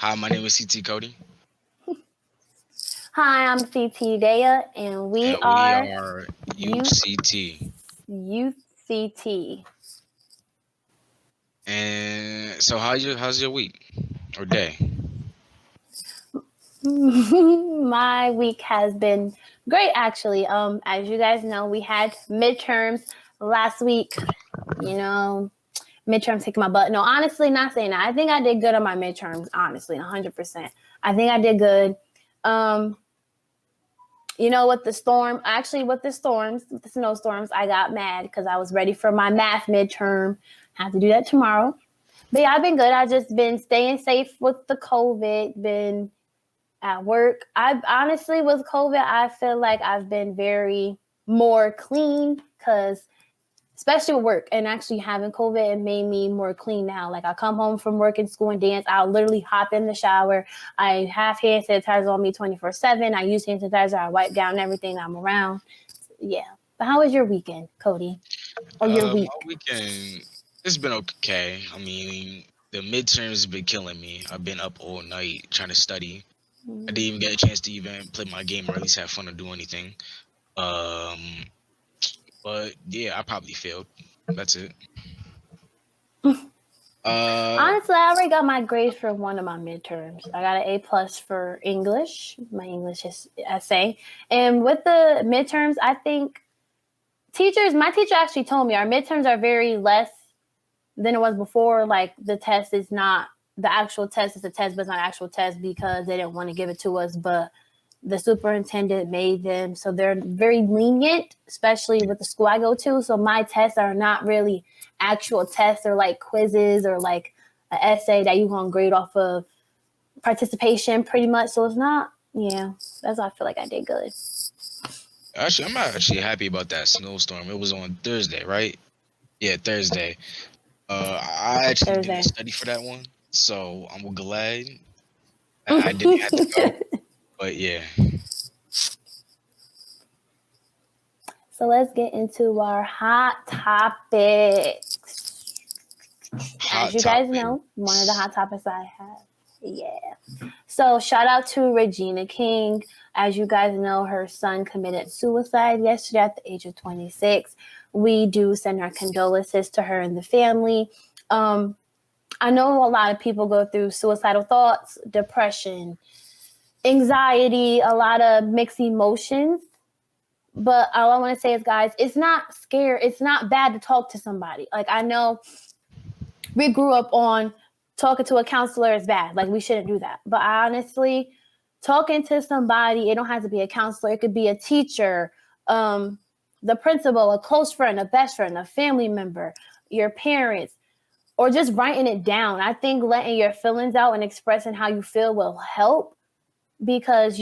Hi, my name is CT Cody, Hi, I'm CT Dea, and we and we are are Youth UCT. UCT. And so, how's your week or day? My week has been great, actually. As you guys know, we had midterms last week. You know, midterms kicked my butt. No, honestly, not saying that. I think I did good on my midterms. Honestly, 100%. I think I did good. Um, with the snowstorms, I got mad because I was ready for my math midterm. I have to do that tomorrow. But yeah, I've been good. I've just been staying safe with the COVID, been at work. I've honestly, with COVID, I feel like I've been very more clean because especially with work and actually having COVID, it made me more clean now. Like I come home from work and school and dance, I'll literally hop in the shower. I have hand sanitizer on me 24/7. I use hand sanitizer. I wipe down everything I'm around. Yeah. But how was your weekend, Cody? Or your My week? weekend it's been okay. I mean, the midterms has been killing me. I've been up all night trying to study. I didn't even get a chance to even play my game or at least have fun or do anything. Um, but yeah, I probably failed. That's it. Uh, Honestly, I already got my grades for one of my midterms. I got an A+ for English, my English essay. And with the midterms, I think my teacher actually told me our midterms are very less than it was before. Like the test is not the actual test, is a test, but it's not an actual test because they didn't want to give it to us. But the superintendent made them. So they're very lenient, especially with the school I go to. So my tests are not really actual tests. They're like quizzes or like an essay that you're going to grade off of participation pretty much. So it's not, yeah, that's why I feel like I did good. actually, I'm actually happy about that snowstorm. It was on Thursday, right? Yeah, Thursday. I actually didn't Thursday. study for that one, so I'm glad I didn't have to go. But yeah, So let's get into our hot topics. As hot you guys know, one of the topics. hot topics I have. Yeah. So shout out to Regina King. As you guys know, her son committed suicide yesterday at the age of 26. We do send our condolences to her and the family. I know a lot of people go through suicidal thoughts, depression, anxiety, a lot of mixed emotions. But all I want to say is, guys, it's not scary. It's not bad to talk to somebody. Like, I know we grew up on talking to a counselor is bad. Like, we shouldn't do that. But honestly, talking to somebody, it don't have to be a counselor. It could be a teacher, the principal, a close friend, a best friend, a family member, your parents, or just writing it down. I think letting your feelings out and expressing how you feel will help because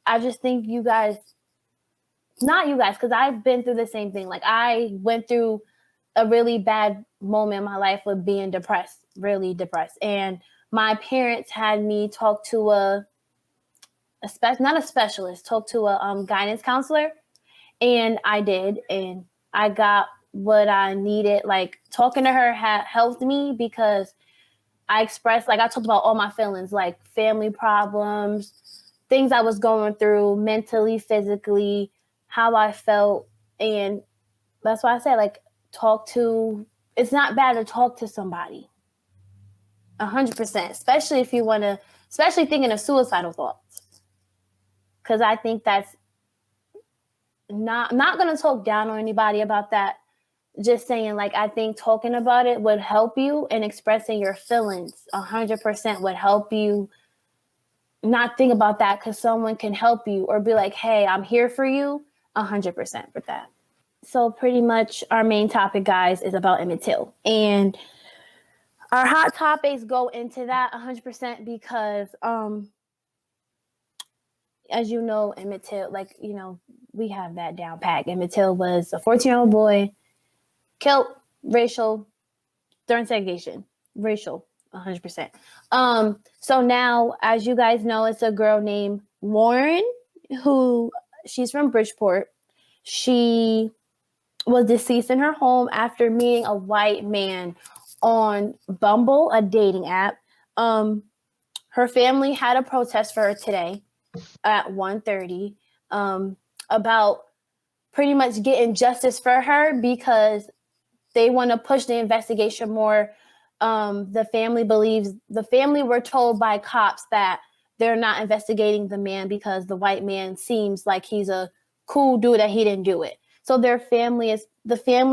I just think you guys, not you guys, because I've been through the same thing. Like I went through a really bad moment in my life with being depressed, really depressed. And my parents had me talk to not a specialist, talk to a guidance counselor. And I did. And I got what I needed. Like talking to her helped me because I expressed, like I talked about all my feelings, like family problems, things I was going through mentally, physically, how I felt. And that's why I said, like, it's not bad to talk to somebody. 100%, especially if you want to, especially thinking of suicidal thoughts. Because I think that's not going to talk down on anybody about that. Just saying, like, I think talking about it would help you and expressing your feelings 100% would help you not think about that because someone can help you or be like, hey, I'm here for you 100% for that. So pretty much our main topic, guys, is about Emmett Till. And our hot topics go into that 100% because, as you know, Emmett Till, like, we have that down pat. Emmett Till was a 14-year-old boy killed during segregation, racial, 100%. So now, as you guys know, it's a girl named Lauren she's from Bridgeport. She was deceased in her home after meeting a white man on Bumble, a dating app. her family had a protest for her today at 1:30 about pretty much getting justice for her because they want to push the investigation more. The family were told by cops that they're not investigating the man because the white man seems like he's a cool dude, that he didn't do it. So the family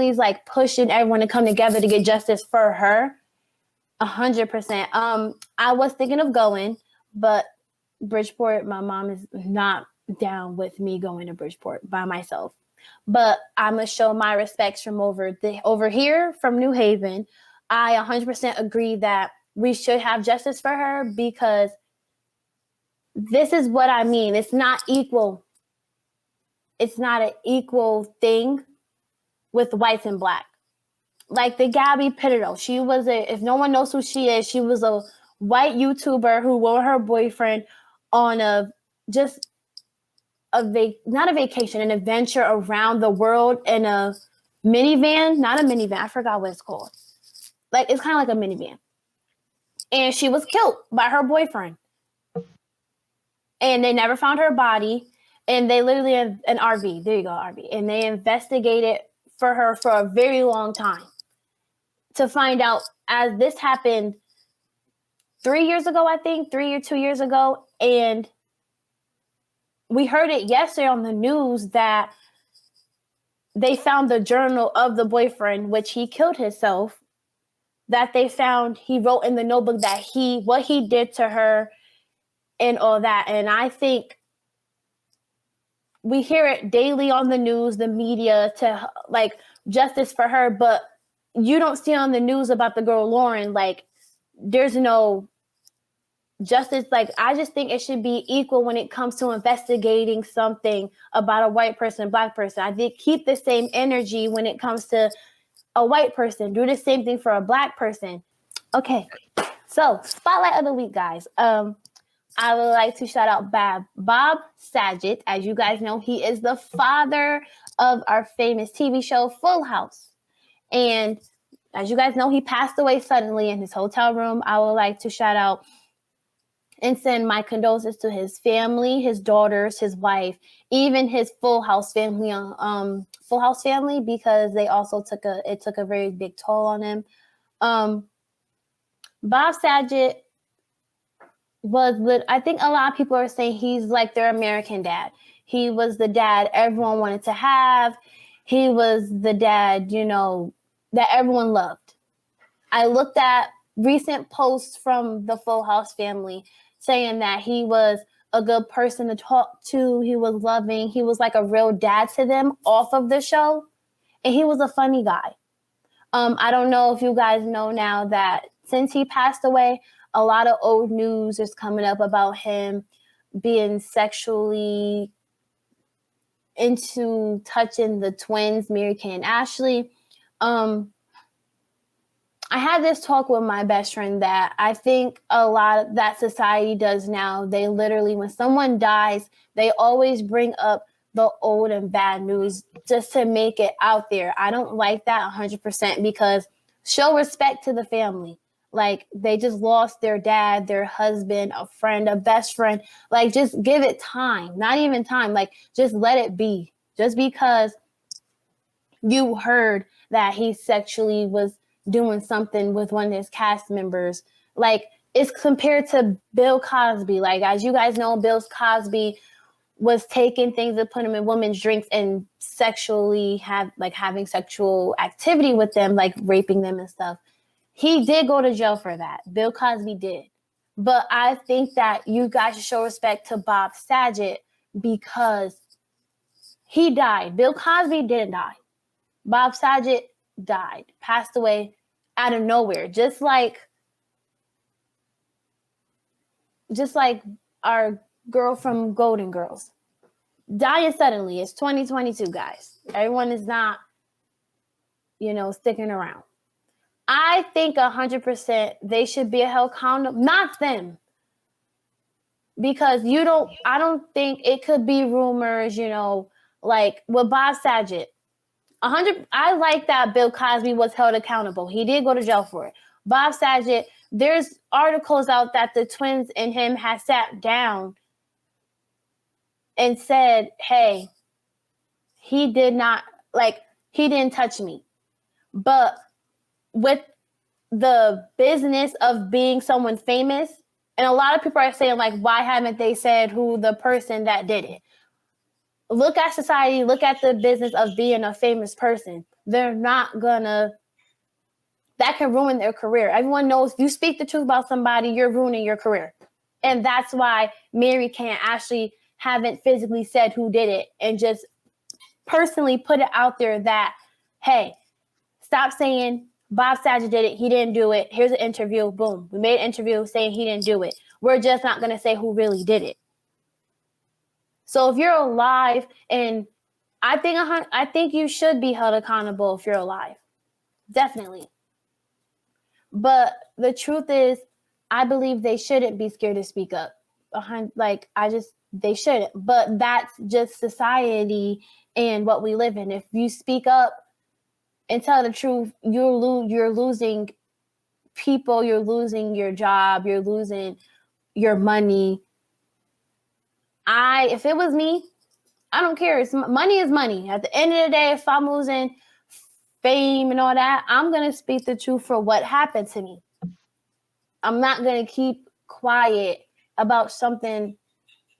is like pushing everyone to come together to get justice for her. 100%. I was thinking of going, but Bridgeport, my mom is not down with me going to Bridgeport by myself. But I'm gonna show my respects from over here from New Haven. I 100% agree that we should have justice for her because this is what I mean. It's not equal. It's not an equal thing with whites and black. Like the Gabby Pitero, if no one knows who she was a white YouTuber who wore her boyfriend on not a vacation, an adventure around the world in a minivan, not a minivan. I forgot what it's called. Like, it's kind of like a minivan. And she was killed by her boyfriend. And they never found her body. And they literally have an RV. There you go, RV. And they investigated for her for a very long time to find out, as this happened 3 years ago, I think, 3 or 2 years ago. And we heard it yesterday on the news that they found the journal of the boyfriend, which he killed himself, that they found he wrote in the notebook that what he did to her and all that. And I think we hear it daily on the news, the media, to like justice for her, but you don't see on the news about the girl Lauren. Like, there's no justice. Like, I just think it should be equal when it comes to investigating something about a white person, black person. I think keep the same energy when it comes to a white person. Do the same thing for a black person. Okay, so spotlight of the week, guys. I would like to shout out Bob Saget. As you guys know, he is the father of our famous TV show Full House. And as you guys know, he passed away suddenly in his hotel room. I would like to shout out and send my condolences to his family, his daughters, his wife, even his Full House family, because they also took a very big toll on him. Bob Saget I think a lot of people are saying he's like their American dad. He was the dad everyone wanted to have. He was the dad, that everyone loved. I looked at recent posts from the Full House family saying that he was a good person to talk to. He was loving. He was like a real dad to them off of the show. And he was a funny guy. I don't know if you guys know now that since he passed away, a lot of old news is coming up about him being sexually into touching the twins, Amerikkka and Ashley. I had this talk with my best friend that I think a lot of that society does now. They literally, when someone dies, they always bring up the old and bad news just to make it out there. I don't like that 100% because show respect to the family. Like, they just lost their dad, their husband, a friend, a best friend. Like, just give it time. Not even time. Like, just let it be. Just because you heard that he sexually was doing something with one of his cast members. Like, it's compared to Bill Cosby. Like, as you guys know, Bill Cosby was taking things and putting them in women's drinks and sexually having sexual activity with them, like raping them and stuff. He did go to jail for that. Bill Cosby did. But I think that you guys should show respect to Bob Saget because he died. Bill Cosby didn't die. Bob Saget died, passed away out of nowhere. Just like our girl from Golden Girls. Dying suddenly. It's 2022, guys. Everyone is not, sticking around. I think 100% they should be held accountable. Not them. Because I don't think it could be rumors, like with Bob Saget. I like that Bill Cosby was held accountable. He did go to jail for it. Bob Saget, there's articles out that the twins and him had sat down and said, hey, he did not, like, he didn't touch me. But with the business of being someone famous, and a lot of people are saying, like, why haven't they said who the person that did it? Look at society, look at the business of being a famous person. They're not gonna, that can ruin their career. Everyone knows if you speak the truth about somebody, you're ruining your career. And that's why Mary can't actually haven't physically said who did it and just personally put it out there that, hey, stop saying Bob Saget did it. He didn't do it. Here's an interview. Boom. We made an interview saying he didn't do it. We're just not going to say who really did it. So if you're alive, and I think you should be held accountable if you're alive. Definitely. But the truth is, I believe they shouldn't be scared to speak up. They shouldn't. But that's just society and what we live in. If you speak up and tell the truth, you're losing people, you're losing your job, you're losing your money. If it was me, I don't care. Money is money. At the end of the day, if I'm losing fame and all that, I'm going to speak the truth for what happened to me. I'm not going to keep quiet about something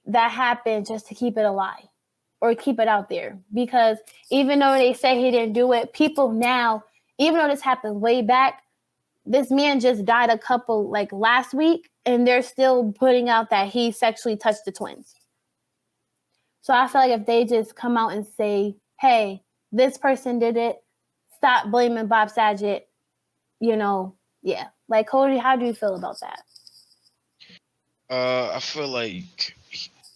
that happened just to keep it a lie or keep it out there. Because even though they say he didn't do it, people now, even though this happened way back, this man just died last week, and they're still putting out that he sexually touched the twins. So I feel like if they just come out and say, hey, this person did it, stop blaming Bob Saget, yeah. Like, Cody, how do you feel about that? I feel like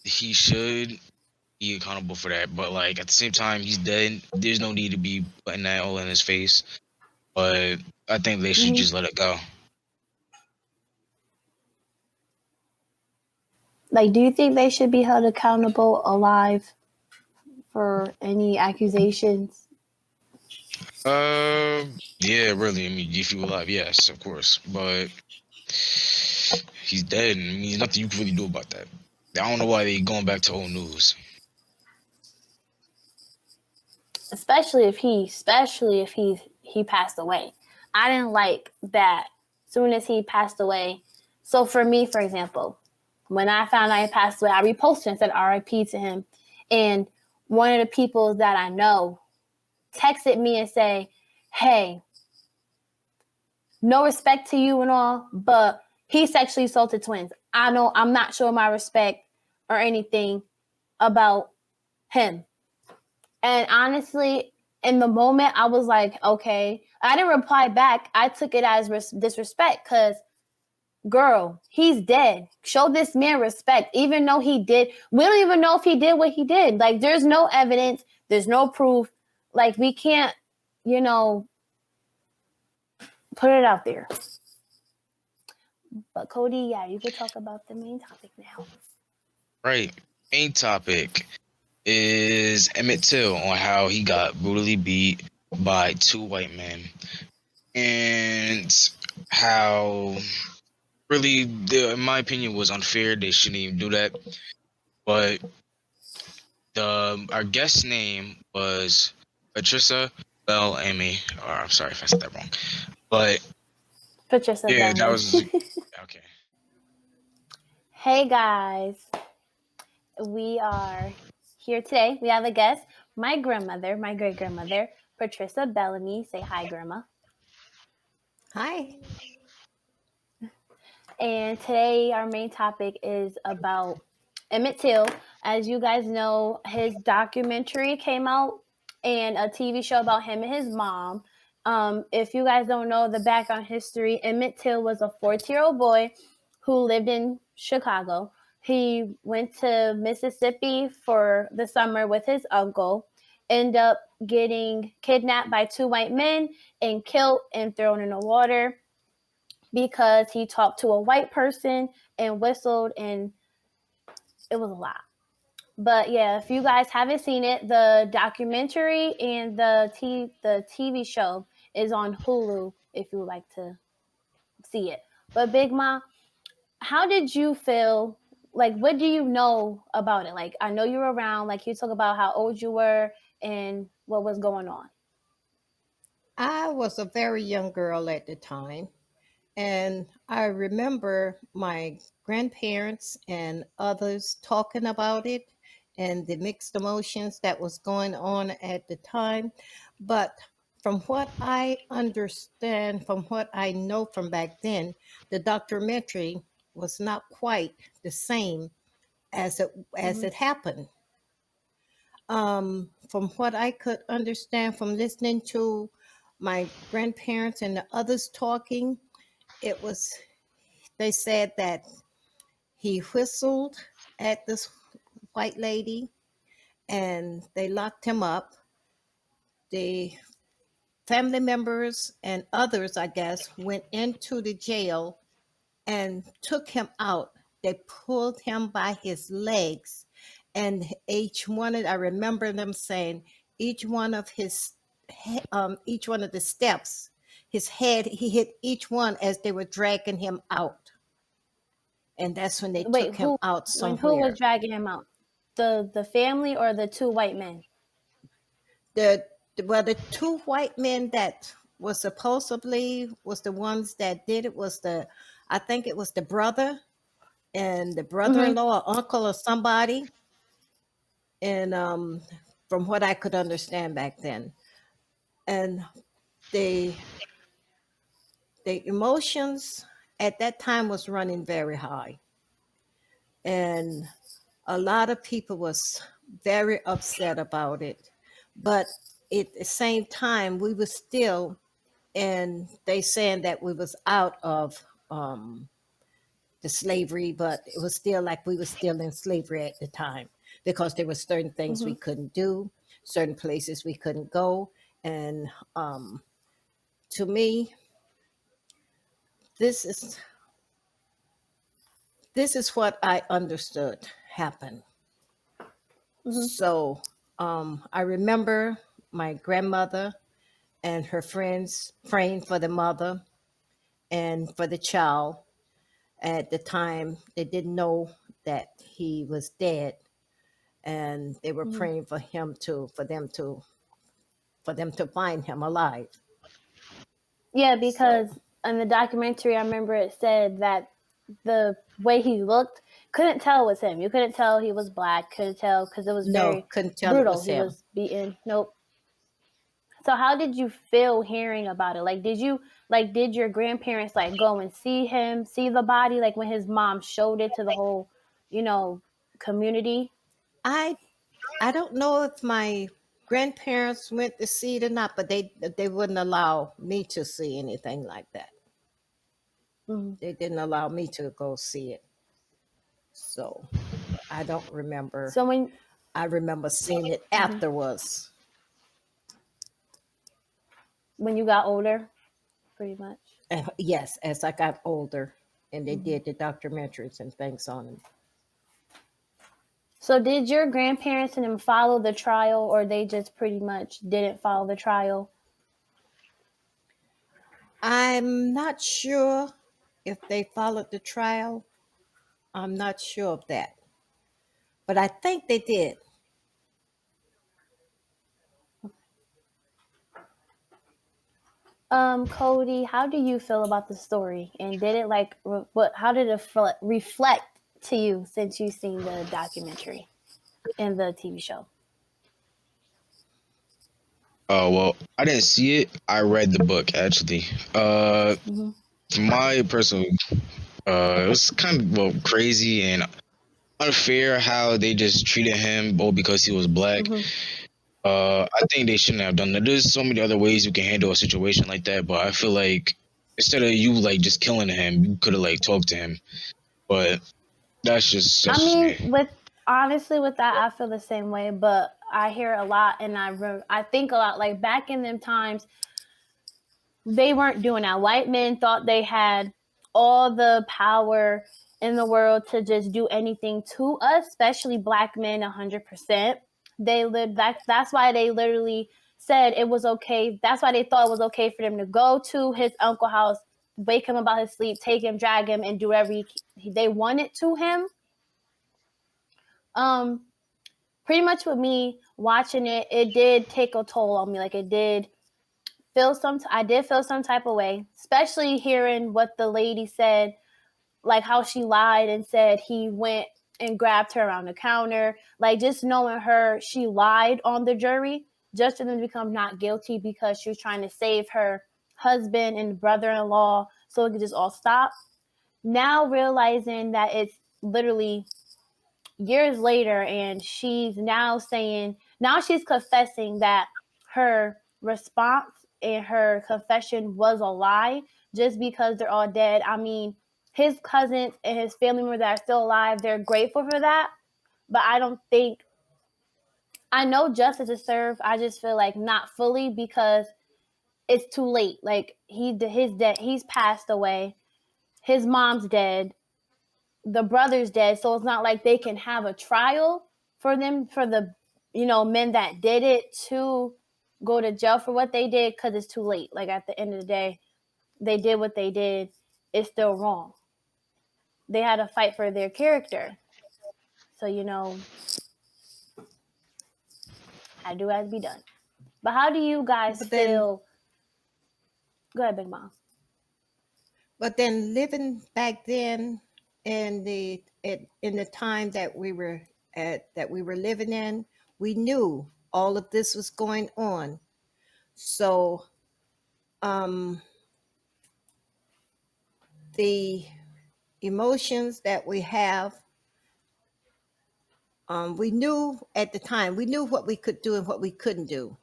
he should be accountable for that, but like at the same time, he's dead. There's no need to be putting that all in his face. But I think they should just let it go. Like, do you think they should be held accountable alive for any accusations? Yeah, really. I mean, if he was alive, yes, of course. But he's dead. I mean, there's nothing you can really do about that. I don't know why they going back to old news. Especially if he passed away. I didn't like that soon as he passed away. So for me, for example, when I found out he passed away, I reposted and said RIP to him. And one of the people that I know texted me and say, hey, no respect to you and all, but he sexually assaulted twins. I know I'm not showing my respect or anything about him. And honestly, in the moment, I was like, okay. I didn't reply back. I took it as disrespect because, girl, he's dead. Show this man respect, even though he did. We don't even know if he did what he did. Like, there's no evidence. There's no proof. Like, we can't, put it out there. But Cody, yeah, you could talk about the main topic now. Right. Main topic is Emmett Till on how he got brutally beat by two white men, and how really, in my opinion, was unfair. They shouldn't even do that. But our guest's name was Patricia Bell Amy. Or I'm sorry if I said that wrong. But Patricia yeah, Bell. that was okay. Hey guys, we are here today. We have a guest, my grandmother, my great grandmother, Patricia Bellamy. Say hi, Grandma. Hi. And today our main topic is about Emmett Till. As you guys know, his documentary came out and a TV show about him and his mom. If you guys don't know the background history, Emmett Till was a 14-year-old boy who lived in Chicago. He went to Mississippi for the summer with his uncle, ended up getting kidnapped by two white men and killed and thrown in the water because he talked to a white person and whistled, and it was a lot. But yeah, if you guys haven't seen it, the documentary and the TV show is on Hulu if you would like to see it. But Big Ma, how did you feel? Like, what do you know about it? Like, I know you were around. Like, you talk about how old you were and what was going on. I was a very young girl at the time, and I remember my grandparents and others talking about it and the mixed emotions that was going on at the time. But from what I understand, from what I know from back then, the documentary was not quite the same as Mm-hmm. it happened. From what I could understand from listening to my grandparents and the others talking, it was, they said that he whistled at this white lady and they locked him up. The family members and others, I guess, went into the jail and took him out. They pulled him by his legs, and I remember them saying each one of each one of the steps, his head, he hit each one as they were dragging him out, and that's when they Wait, took him who? out When who was somewhere. dragging him out? The family or the two white men? The well, the two white men that was supposedly was the ones that did it was I think it was the brother and the Mm-hmm. brother-in-law or uncle or somebody. And from what I could understand back then, and the the emotions at that time was running very high, and a lot of people was very upset about it. But at the same time, we were still, and they saying that we was out of the slavery, but it was still like we were still in slavery at the time because there were certain things we Mm-hmm. couldn't do, certain places we couldn't go. And to me, this is this is what I understood happened. Mm-hmm. So I remember my grandmother and her friends praying for the mother and for the child. At the time, they didn't know that he was dead, and they were Mm-hmm. praying for him for them to find him alive. Yeah, So because in the documentary, I remember it said that the way he looked, couldn't tell it was him. You couldn't tell he was black. Couldn't tell because it was no, very couldn't tell it brutal. was He him. was beaten. Nope. So how did you feel hearing about it? Like did your grandparents like go and see him, see the body, like when his mom showed it to the whole, you know, community? I I don't know if my grandparents went to see it or not, but they wouldn't allow me to see anything like that. Mm-hmm. They didn't allow me to go see it. So I don't remember. So when I remember seeing it mhm, afterwards. when you got older, pretty much. Yes, as I got older, and they Mm-hmm. did the documentaries and things on him. So did your grandparents and them follow the trial, or they just pretty much didn't follow the trial? I'm not sure if they followed the trial. I'm not sure of that, but I think they did. Cody, how do you feel about the story? And did it like what? How did it reflect to you since you've seen the documentary and the TV show? Oh well, I didn't see it. I read the book actually. Uh, Mm-hmm. from my personal, it was kind of well crazy and unfair how they just treated him, both because he was black. Mm-hmm. I think they shouldn't have done that. There's so many other ways you can handle a situation like that, but I feel like instead of you like just killing him, you could have like talked to him. But I that's just mean, me. with honestly with that, I feel the same way. But I hear a lot, and I think a lot. Like back in them times, they weren't doing that. White men thought they had all the power in the world to just do anything to us, especially black men. 100%. They lived that. That's why they literally said it was okay. That's why they thought it was okay for them to go to his uncle house, wake him about his sleep, take him, drag him, and do whatever they wanted to him. Pretty much with me watching it, it did take a toll on me. Like it did I did feel some type of way, especially hearing what the lady said, like how she lied and said he went and grabbed her around the counter. Like just knowing her, she lied on the jury just for them to become not guilty because she was trying to save her husband and brother-in-law so it could just all stop. Now realizing that it's literally years later and she's now she's confessing that her response and her confession was a lie just because they're all dead. I mean, his cousins and his family members that are still alive, they're grateful for that. But I know justice is served. I just feel like not fully because it's too late. Like he's passed away. His mom's dead. The brother's dead. So it's not like they can have a trial for the men that did it to go to jail for what they did because it's too late. Like at the end of the day, they did what they did. It's still wrong. They had to fight for their character. So, I do have to be done. But how do you guys feel? Go ahead, Big Mom. But then living back then in the time that we were living in, we knew all of this was going on. So the emotions that we have, we knew at the time, we knew what we could do and what we couldn't do.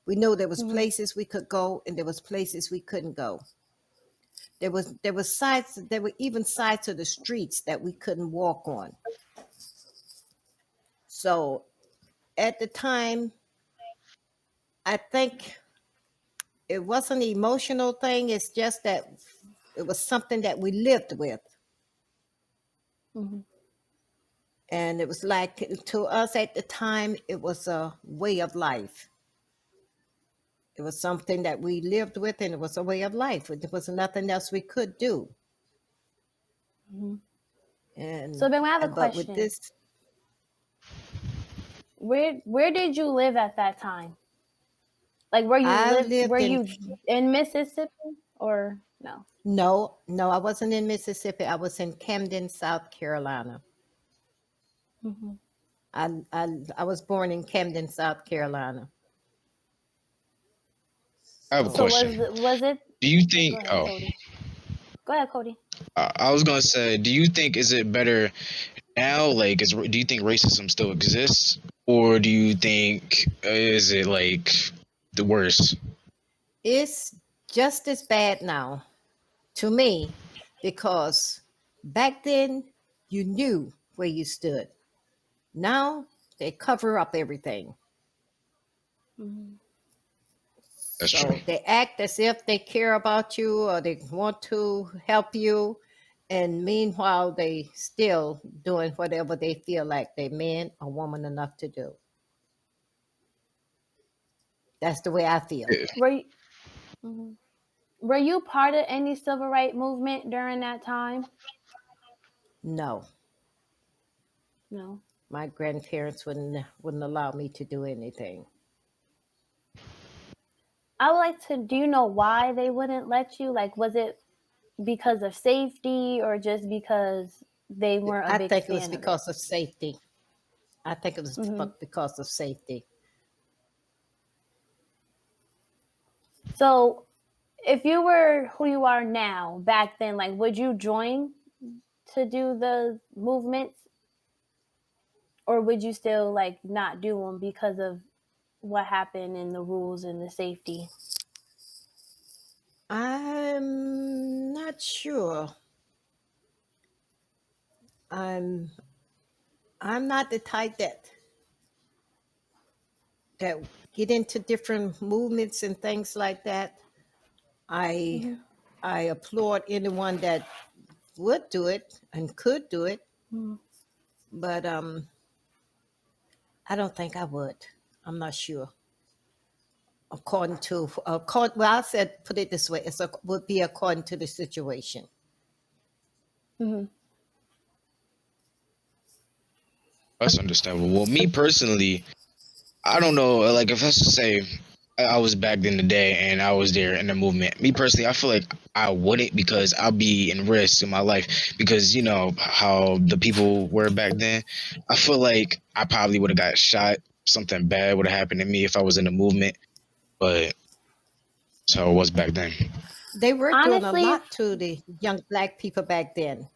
We knew there was places we could go and there was places we couldn't go. There were even sides of the streets that we couldn't walk on. So at the time, I think it wasn't an emotional thing. It's just that it was something that we lived with. Mm-hmm. And it was like, to us at the time, it was a way of life. It was something that we lived with, and it was a way of life. There was nothing else we could do. Mm-hmm. And so, Ben, I have a but question. with this, where did you live at that time? Like where you lived? Were you in Mississippi or no? No, I wasn't in Mississippi. I was in Camden, South Carolina. Mm-hmm. I was born in Camden, South Carolina. I have a question. Was it? Do you think? Go ahead, Cody. Go ahead, Cody. I was gonna say, do you think is it better now? Like, do you think racism still exists, or do you think is it like the worst? It's just as bad now to me because back then you knew where you stood. Now they cover up everything. Mm-hmm. That's So true. they act as if they care about you or they want to help you. And meanwhile, they still doing whatever they feel like they're man or woman enough to do. That's the way I feel. Were you part of any civil rights movement during that time? No. No. My grandparents wouldn't allow me to do anything. I would like to. Do you know why they wouldn't let you? Like, was it because of safety or just because they weren't a big fan of it? I think it was because of safety. I think it was because of safety. So, if you were who you are now, back then, like, would you join to do the movements, or would you still like not do them because of what happened and the rules and the safety? I'm not sure. I'm not the type that get into different movements and things like that. I applaud anyone that would do it and could do it, but I don't think I would. I'm not sure. according to well, I said put it this way: would be according to the situation. Mm-hmm. That's understandable. Well, me personally, I don't know. Like, if I was to say I was back in the day and I was there in the movement, me personally, I feel like I wouldn't, because I'll be in risk in my life, because you know how the people were back then. I feel like I probably would have got shot. Something bad would have happened to me if I was in the movement. But that's how it was back then. They were doing a Honestly, lot to the young black people back then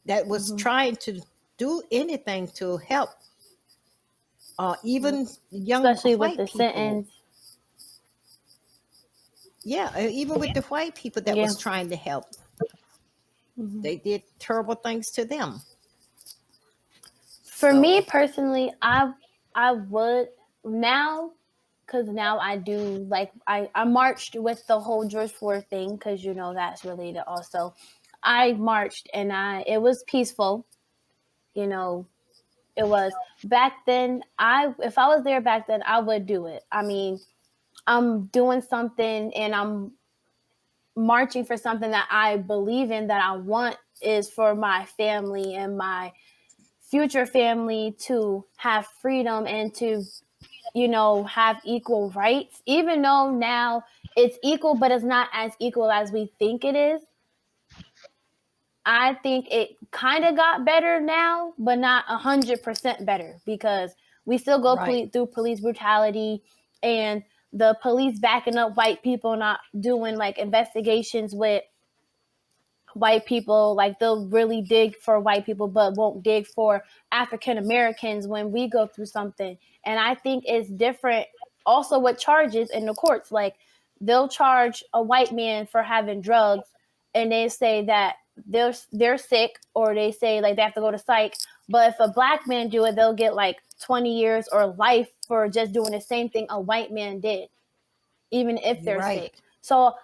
that was mm-hmm. trying to do anything to help, even young Especially with white the people. sentence. Yeah, even with the white people that Yeah. was trying to help, Mm-hmm. they did terrible things to them. For me So personally, I would now, because now I do, like, I marched with the whole George Floyd thing, because you know that's related also. I marched and it was peaceful, you know. It was back then. If I was there back then, I would do it. I mean, I'm doing something and I'm marching for something that I believe in, that I want is for my family and my future family to have freedom and to, you know, have equal rights, even though now it's equal, but it's not as equal as we think it is. I think it kind of got better now, but not 100% better, because we still go right, through police brutality and the police backing up white people, not doing like investigations with white people. Like, they'll really dig for white people but won't dig for African Americans when we go through something. And I think it's different also with charges in the courts. Like, they'll charge a white man for having drugs, and they say that they're sick, or they say like they have to go to psych. But if a black man do it, they'll get like 20 years or life for just doing the same thing a white man did, even if you're they're right, sick. So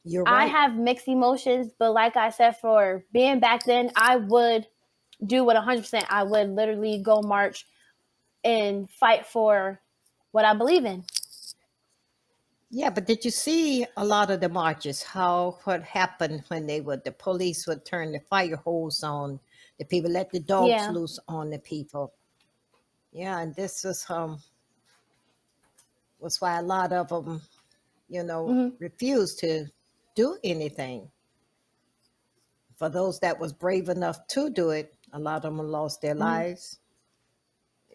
you're I right. have mixed emotions, but like I said, for being back then, I would do what 100%. I would literally go march and fight for what I believe in. Yeah, but did you see a lot of the marches? How what happened when the police would turn the fire hose on the people, let the dogs Yeah. loose on the people. Yeah, and this was why a lot of them, Mm-hmm. refused to do anything. For those that was brave enough to do it, a lot of them lost their Mm-hmm. lives,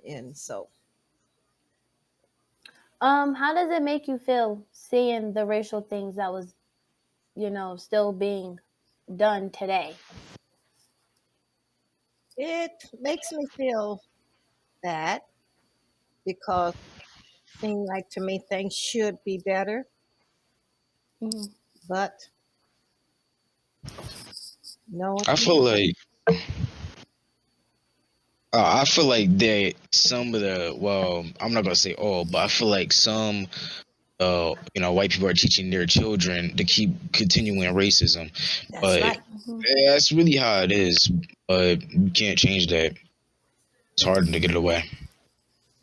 and so How does it make you feel seeing the racial things that was, you know, still being done today? it makes me feel bad because it seems like to me things should be better, Mm-hmm. but no, I it's feel not. like I feel like that some of the, well, I'm not gonna say all, but I feel like some you know, white people are teaching their children to keep continuing racism. That's But right. Mm-hmm. that's really how it is. But you can't change that. It's hard to get it away.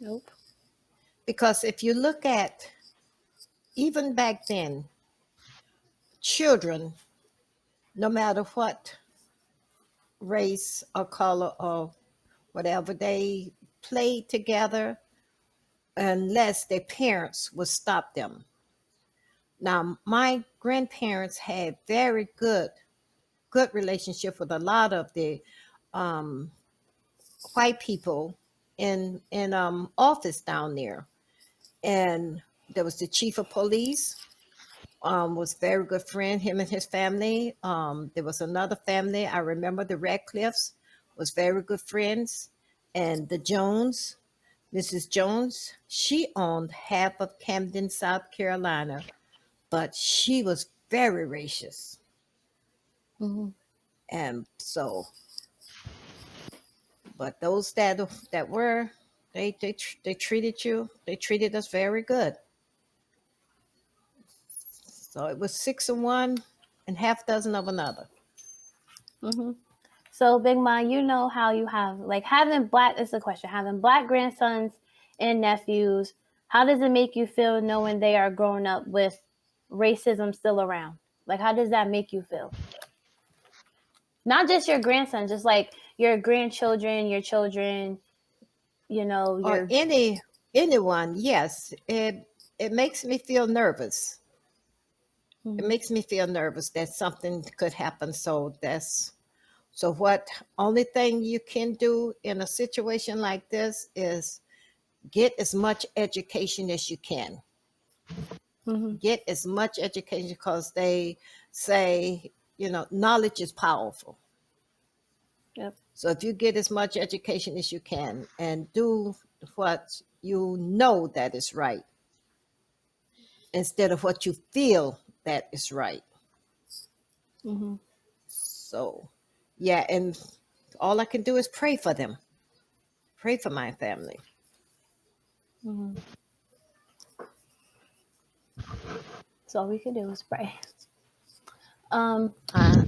Nope. Because if you look at even back then, children, no matter what race or color or whatever, they played together unless their parents would stop them. Now, my grandparents had very good relationship with a lot of the um, white people in office down there, and there was the chief of police. Was very good friend, him and his family. There was another family, I remember the Radcliffes, was very good friends. And the Jones, Mrs. Jones, she owned half of Camden, South Carolina, but she was very racist. Mm-hmm. And so, but those that were, they treated they treated us very good. So it was six of one and half dozen of another. Mm-hmm. So, Big Ma, you know how you have, like, having black, this is a question, having black grandsons and nephews, how does it make you feel knowing they are growing up with racism still around? Like, how does that make you feel? Not just your grandson, just like your grandchildren, your children, Or your anyone, yes. It makes me feel nervous. It makes me feel nervous that something could happen. So what only thing you can do in a situation like this is get as much education as you can. Get as much education, because they say, knowledge is powerful. Yep. So if you get as much education as you can and do what you know that is right instead of what you feel that is right. So, yeah, and all I can do is pray for them, pray for my family. So all we can do is pray. Um, Uh,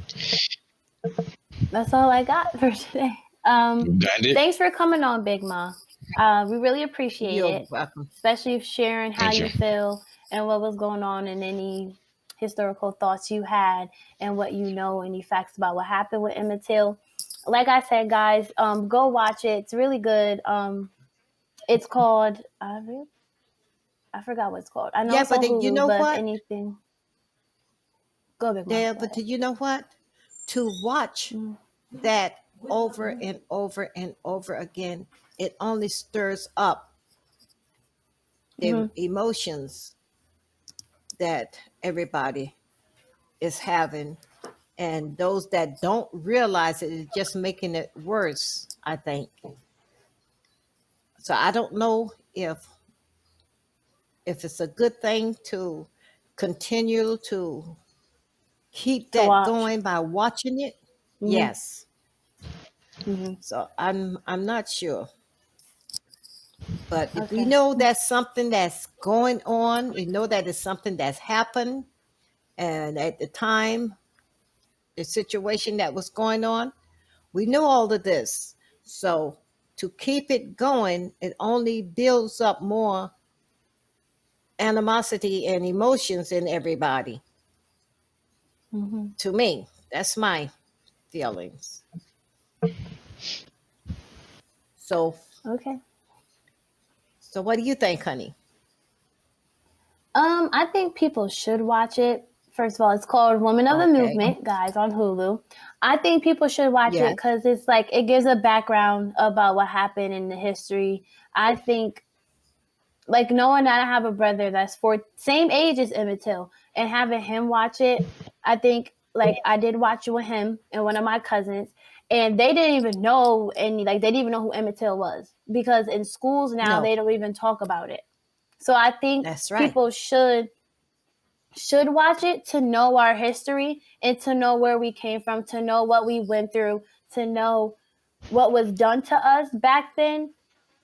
that's all I got for today. Bandit. Thanks for coming on, Big Ma. We really appreciate you're it, welcome. especially sharing how Thank you. you feel and what was going on and any historical thoughts you had and what you know, any facts about what happened with Emmett Till. Like I said, guys, go watch it. It's really good. It's called I forgot what it's called. I know Yeah, it's on but you Hulu, know but if what? anything, go Big Ma. Yeah, Go but ahead. you know what? To watch that over and over and over again, it only stirs up the emotions that everybody is having. And those that don't realize it is just making it worse, I think. So I don't know if it's a good thing to continue to keep To that watch. going by watching it. Yes. Mm-hmm. So I'm not sure. But if we Okay. know that's something that's going on, we know that it's something that's happened, and at the time, the situation that was going on, we knew all of this. So to keep it going, it only builds up more animosity and emotions in everybody. To me, that's my feelings. So, Okay. so what do you think, honey? I think people should watch it. First of all, it's called Woman of the Okay. Movement, guys, on Hulu. I think people should watch it Yes. because it's like it gives a background about what happened in the history. I think, like, knowing that I have a brother that's same age as Emmett Till and having him watch it, I think, like, I did watch it with him and one of my cousins, and they didn't even know they didn't even know who Emmett Till was because in schools now No, they don't even talk about it. So I think that's right. people should watch it to know our history and to know where we came from, to know what we went through, to know what was done to us back then,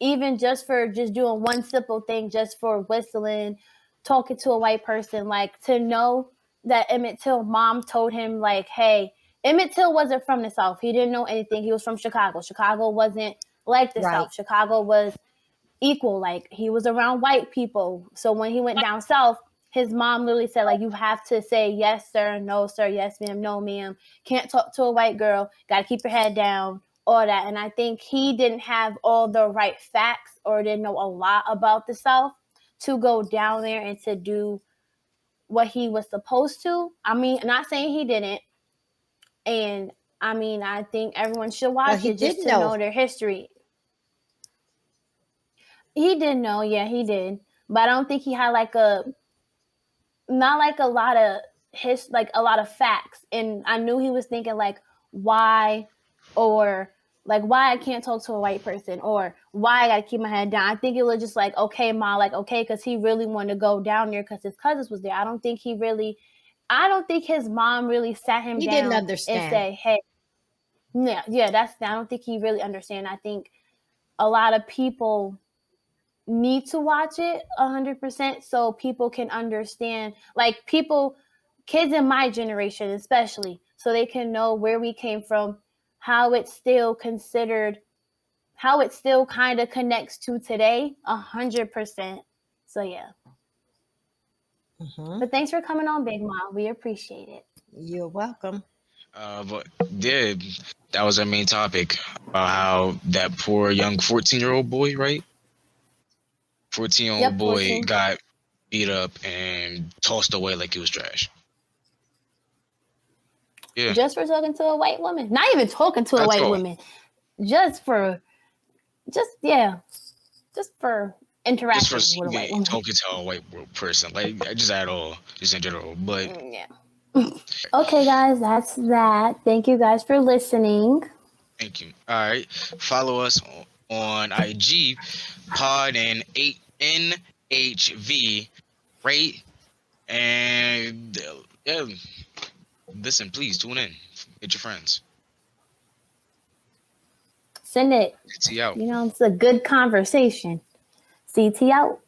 even just for just doing one simple thing, just for whistling, talking to a white person, like to know that Emmett Till mom told him like, hey, Emmett Till wasn't from the South. He didn't know anything. He was from Chicago. Chicago wasn't like the Right. South. Chicago was equal. Like he was around white people. So when he went down south, his mom literally said, like, you have to say yes, sir, no, sir, yes, ma'am, no, ma'am. Can't talk to a white girl. Gotta keep your head down, all that. And I think he didn't have all the right facts or didn't know a lot about the South to go down there and to do what he was supposed to. I mean, not saying he didn't. And I mean, I think everyone should Well, watch he it did just to know know. their history. He did know, yeah, he did. But I don't think he had like not like a lot of like a lot of facts. And I knew he was thinking like why or like why I can't talk to a white person or why I gotta keep my head down. I think it was just like, okay, Ma, like, okay, because he really wanted to go down there because his cousins was there. I don't think his mom really sat him He didn't down and understand. say, hey, yeah, I don't think he really understand. I think a lot of people need to watch it 100% so people can understand, like kids in my generation especially, so they can know where we came from, how it's still considered, how it still kind of connects to today 100%. So yeah. Mhm. But thanks for coming on, Big Mom. We appreciate it. You're welcome. But yeah, that was our main topic about how that poor young 14-year-old boy, right? 14-year-old Yep, boy 14. got beat up and tossed away like it was trash. Yeah, Just for talking to a white woman. Not even talking to a that's white all. woman. Just for just for Just for interacting with a white woman. talking to a white person, like just at all, just in general. But Yeah. Okay, guys, that's that. Thank you guys for listening. thank you. All right, follow us on IG, Pod and 8NHV, right? And yeah, listen, please tune in. Get your friends. Send it. See you out. It's a good conversation. CT out.